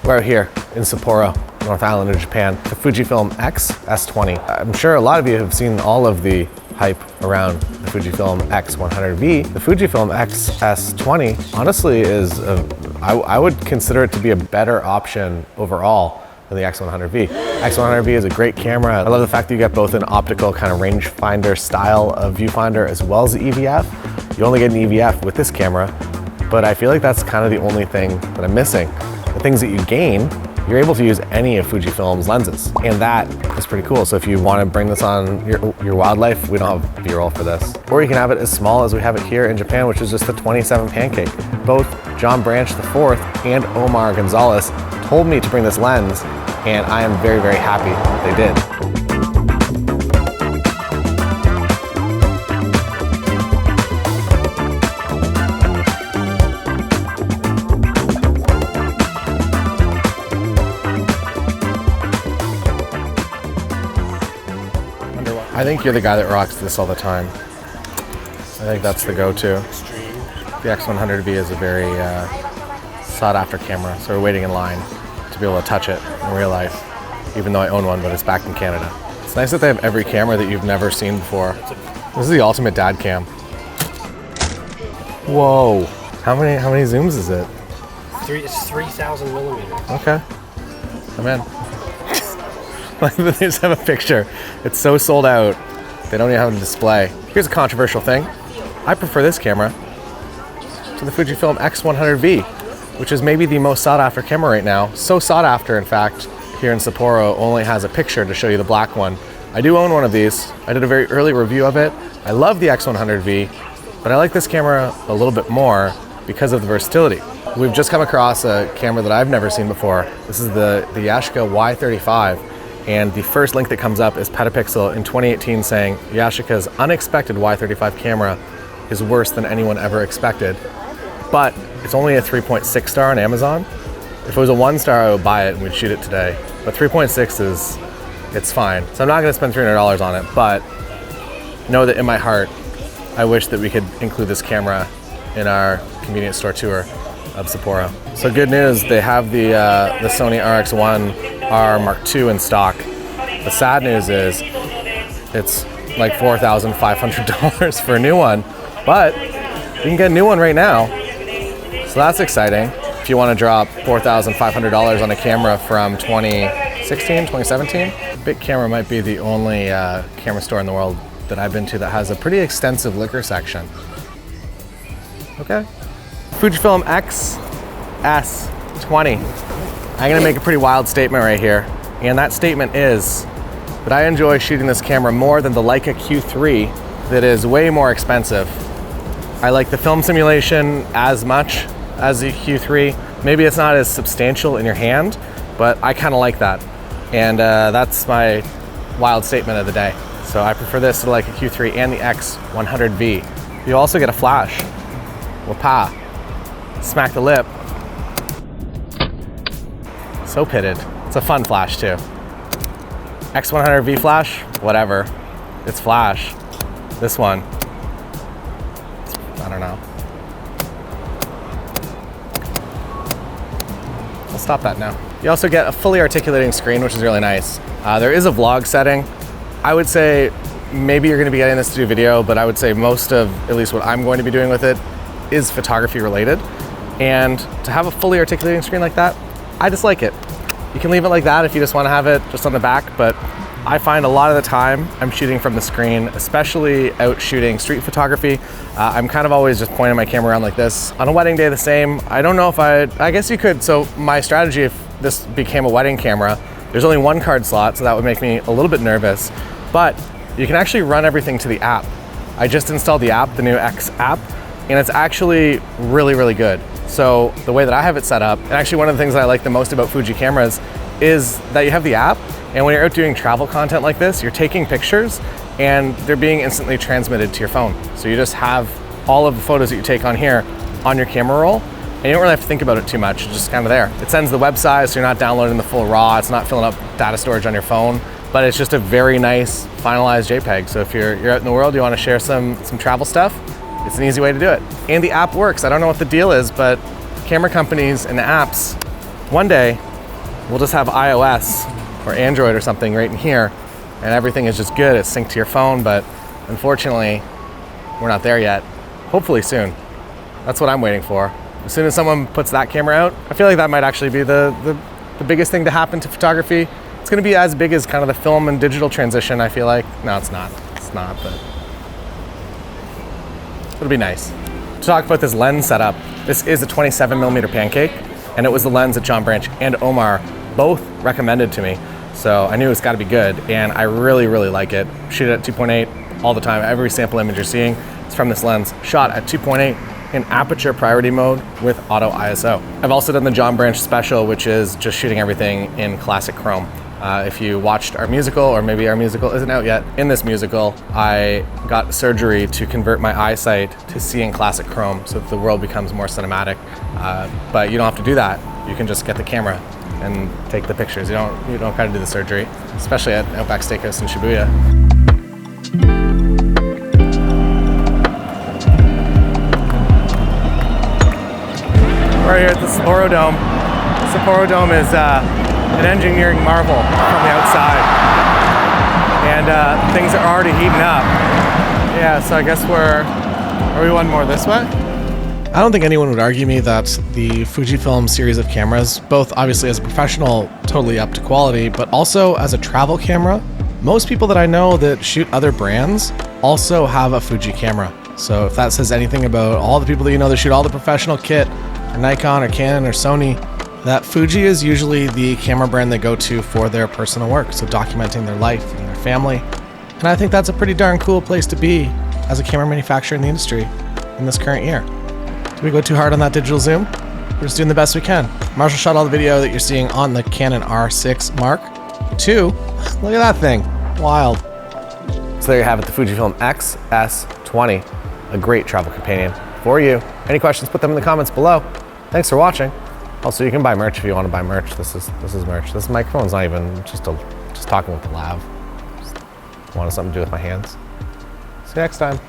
We're out here in Sapporo, North Island of Japan, the Fujifilm X-S20. I'm sure a lot of you have seen all of the hype around the Fujifilm X100V. The Fujifilm XS20 honestly is, I would consider it to be a better option overall than the X100V. X100V is a great camera. I love the fact that you get both an optical kind of rangefinder style of viewfinder as well as the EVF. You only get an EVF with this camera, but I feel like that's kind of the only thing that I'm missing. The things that you gain, you're able to use any of Fujifilm's lenses, and that is pretty cool. So if you want to bring this on your wildlife, we don't have B-roll for this. Or you can have it as small as we have it here in Japan, which is just the 27 pancake. Both John Branch IV and Omar Gonzalez told me to bring this lens, and I am very, very happy they did. I think you're the guy that rocks this all the time. I think that's the go-to. The X100V is a very sought-after camera, so we're waiting in line to be able to touch it in real life, even though I own one, but it's back in Canada. It's nice that they have every camera that you've never seen before. This is the ultimate dad cam. Whoa! How many zooms is it? It's 3,000 millimeters. Okay, I'm in. They just have a picture. It's so sold out, they don't even have a display. Here's a controversial thing. I prefer this camera to the Fujifilm X100V, which is maybe the most sought after camera right now. So sought after, in fact, here in Sapporo only has a picture to show you the black one. I do own one of these. I did a very early review of it. I love the X100V, but I like this camera a little bit more because of the versatility. We've just come across a camera that I've never seen before. This is the Yashica Y35. And the first link that comes up is Petapixel in 2018 saying Yashica's unexpected Y35 camera is worse than anyone ever expected. But it's only a 3.6 star on Amazon. If it was a 1 star, I would buy it and we'd shoot it today. But 3.6 it's fine. So I'm not gonna spend $300 on it, but know that in my heart, I wish that we could include this camera in our convenience store tour of Sapporo. So good news, they have the Sony RX1 R Mark II in stock. The sad news is it's like $4,500 for a new one, but you can get a new one right now. So that's exciting. If you want to drop $4,500 on a camera from 2016, 2017, Big Camera might be the only camera store in the world that I've been to that has a pretty extensive liquor section. Okay. Fujifilm X-S20. I'm gonna make a pretty wild statement right here, and that statement is that I enjoy shooting this camera more than the Leica Q3 that is way more expensive. I like the film simulation as much as the Q3. Maybe it's not as substantial in your hand, but I kind of like that. And that's my wild statement of the day. So I prefer this to the Leica Q3 and the X100V. You also get a flash. Wapa. Smack the lip. So pitted. It's a fun flash too. X100V flash, whatever. It's flash. This one, I don't know. I'll stop that now. You also get a fully articulating screen, which is really nice. There is a vlog setting. I would say maybe you're gonna be getting this to do video, but I would say most of, at least what I'm going to be doing with it, is photography related. And to have a fully articulating screen like that, I just like it. You can leave it like that if you just want to have it just on the back, but I find a lot of the time I'm shooting from the screen, especially out shooting street photography. I'm kind of always just pointing my camera around like this. On a wedding day, the same. I don't know if I guess you could. So my strategy, if this became a wedding camera, there's only one card slot, so that would make me a little bit nervous, but you can actually run everything to the app. I just installed the app, the new X app, and it's actually really, really good. So the way that I have it set up, and actually one of the things that I like the most about Fuji cameras is that you have the app, and when you're out doing travel content like this, you're taking pictures and they're being instantly transmitted to your phone. So you just have all of the photos that you take on here on your camera roll, and you don't really have to think about it too much, it's just kind of there. It sends the web size, so you're not downloading the full RAW, it's not filling up data storage on your phone, but it's just a very nice finalized JPEG. So if you're out in the world, you want to share some travel stuff, it's an easy way to do it. And the app works. I don't know what the deal is, but camera companies and apps, one day we'll just have iOS or Android or something right in here, and everything is just good. It's synced to your phone, but unfortunately, we're not there yet. Hopefully soon. That's what I'm waiting for. As soon as someone puts that camera out, I feel like that might actually be the biggest thing to happen to photography. It's gonna be as big as kind of the film and digital transition, I feel like. No, it's not. It's not, but it'll be nice. To talk about this lens setup, this is a 27mm pancake, and it was the lens that John Branch and Omar both recommended to me. So I knew it's gotta be good, and I really, really like it. Shoot it at 2.8 all the time. Every sample image you're seeing is from this lens, shot at 2.8 in aperture priority mode with auto ISO. I've also done the John Branch special, which is just shooting everything in classic chrome. If you watched our musical, or maybe our musical isn't out yet, in this musical, I got surgery to convert my eyesight to seeing classic chrome so that the world becomes more cinematic. But you don't have to do that. You can just get the camera and take the pictures. You don't gotta do the surgery, especially at Outback Steakhouse in Shibuya. We're here at the Sapporo Dome. The Sapporo Dome is an engineering marvel from the outside, and things are already heating up. Yeah, so I guess are we one more this way? I don't think anyone would argue me that the Fujifilm series of cameras, both obviously as a professional, totally up to quality, but also as a travel camera, most people that I know that shoot other brands also have a Fuji camera. So if that says anything about all the people that you know that shoot all the professional kit, or Nikon or Canon or Sony, that Fuji is usually the camera brand they go to for their personal work, so documenting their life and their family. And I think that's a pretty darn cool place to be as a camera manufacturer in the industry in this current year. Did we go too hard on that digital zoom? We're just doing the best we can. Marshall shot all the video that you're seeing on the Canon R6 Mark II. Look at that thing, wild. So there you have it, the Fujifilm XS20, a great travel companion for you. Any questions, put them in the comments below. Thanks for watching. Also, you can buy merch if you want to buy merch. This is merch. This microphone's not even just talking with the lav. Just wanted something to do with my hands. See you next time.